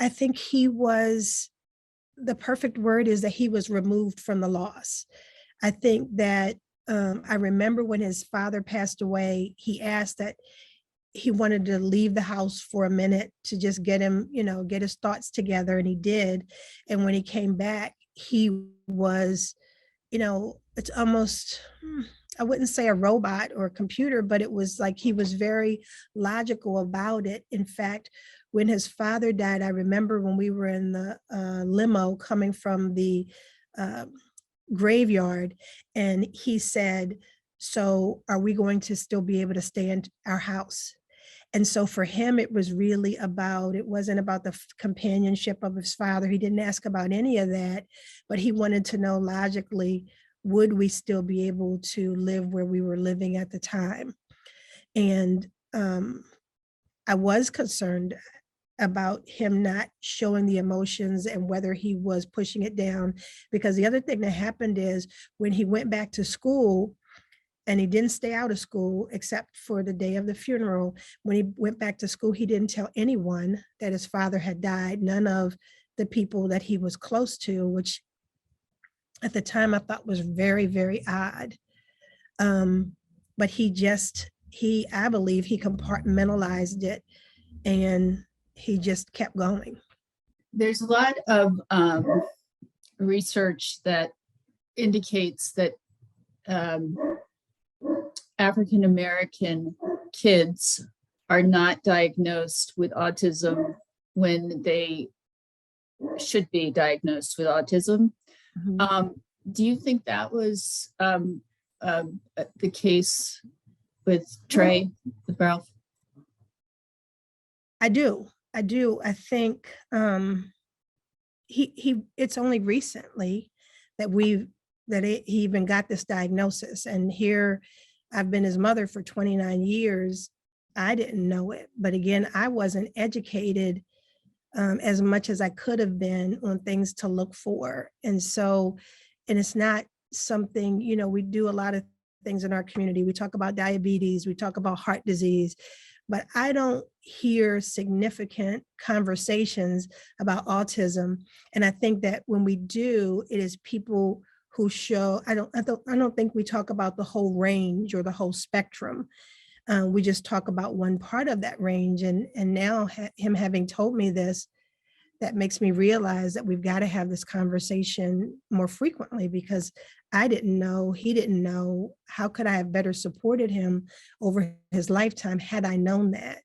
I think the perfect word is that he was removed from the loss. I think that I remember when his father passed away, he asked that he wanted to leave the house for a minute to just get him, get his thoughts together, and he did. And when he came back, he was, it's almost, I wouldn't say a robot or a computer, but it was like he was very logical about it. In fact, when his father died, I remember when we were in the limo coming from the uh, graveyard, and he said, "So are we going to still be able to stay in our house?" And so for him, it wasn't about the companionship of his father. He didn't ask about any of that, but he wanted to know logically, would we still be able to live where we were living at the time? And I was concerned about him not showing the emotions and whether he was pushing it down, because the other thing that happened is when he went back to school, and he didn't stay out of school except for the day of the funeral. When he went back to school, he didn't tell anyone that his father had died, none of the people that he was close to, which at the time I thought was very, very odd. But I believe he compartmentalized it, and he just kept going. There's a lot of research that indicates that African American kids are not diagnosed with autism when they should be diagnosed with autism. Mhm. Do you think that was the case with Trey, with Ralph? I do. I think it's only recently that he even got this diagnosis. And here I've been his mother for 29 years. I didn't know it. But again, I wasn't educated as much as I could have been on things to look for. And it's not something, we do a lot of things in our community. We talk about diabetes, we talk about heart disease, but I don't hear significant conversations about autism. And I think that when we do, it is people who show, I don't think we talk about the whole range or the whole spectrum. We just talk about one part of that range. And now him having told me this, that makes me realize that we've got to have this conversation more frequently, because I didn't know, he didn't know. How could I have better supported him over his lifetime had I known that?